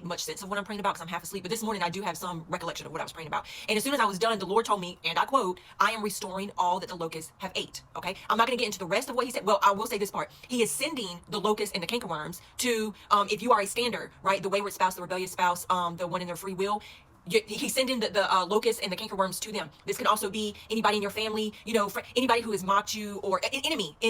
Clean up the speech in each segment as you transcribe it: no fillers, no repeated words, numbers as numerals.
much sense of what I'm praying about because I'm half asleep. But this morning I do have some recollection of what I was praying about. And as soon as I was done, the Lord told me, and I quote, "I am restoring all that the locusts have ate." Okay. I'm not going to get into the rest of what he said. Well, I will say this part. He is sending the locusts and the cankerworms to, if you are a stander, right, the wayward spouse, the rebellious spouse, the one in their free will, he's sending the locusts and the cankerworms to them. This can also be anybody in your family, anybody who has mocked you, or an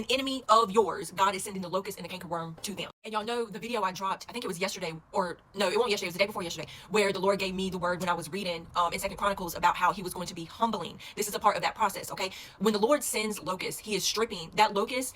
enemy of yours. God is sending the locust and the cankerworm to them. And y'all know the video I dropped, I think it was yesterday, or no, it wasn't yesterday, it was the day before yesterday, where the Lord gave me the word when I was reading in 2 Chronicles about how he was going to be humbling. This is a part of that process, okay? When the Lord sends locusts, he is stripping. That locust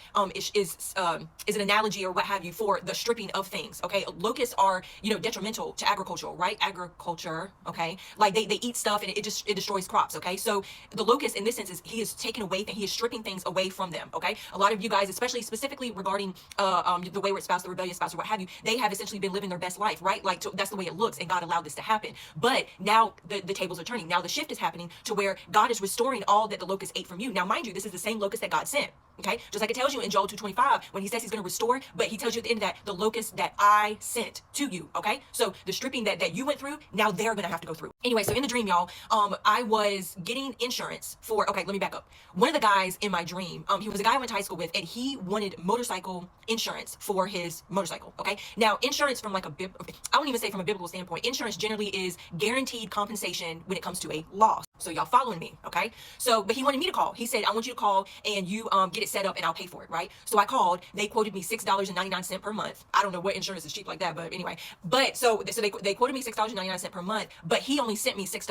is an analogy or what have you for the stripping of things, okay? Locusts are, detrimental to agriculture, right? Agriculture, okay? Like they eat stuff and it destroys crops, okay? So the locust in this sense he is taking away, he is stripping things away from them, okay? A lot of you guys, especially specifically regarding the wayward spouse, the rebellious spouse, or what have you, they have essentially been living their best life, right? Like that's the way it looks, and God allowed this to happen. But now the tables are turning. Now the shift is happening to where God is restoring all that the locust ate from you. Now, mind you, this is the same locust that God sent. Okay, just like it tells you in Joel 2:25 when he says he's going to restore, but he tells you at the end of that, the locust that I sent to you. Okay, so the stripping that you went through, now they're going to have to go through. Anyway, so in the dream, y'all, I was getting insurance for, okay, let me back up. One of the guys in my dream, he was a guy I went to high school with, and he wanted motorcycle insurance for his motorcycle. Okay, now insurance from I won't even say from a biblical standpoint, insurance generally is guaranteed compensation when it comes to a loss. So y'all following me, okay? So, but he wanted me to call. He said, I want you to call and you get it set up and I'll pay for it, right? So I called. They quoted me $6.99 per month. I don't know what insurance is cheap like that, but anyway. But so they quoted me $6.99 per month, but he only sent me $6.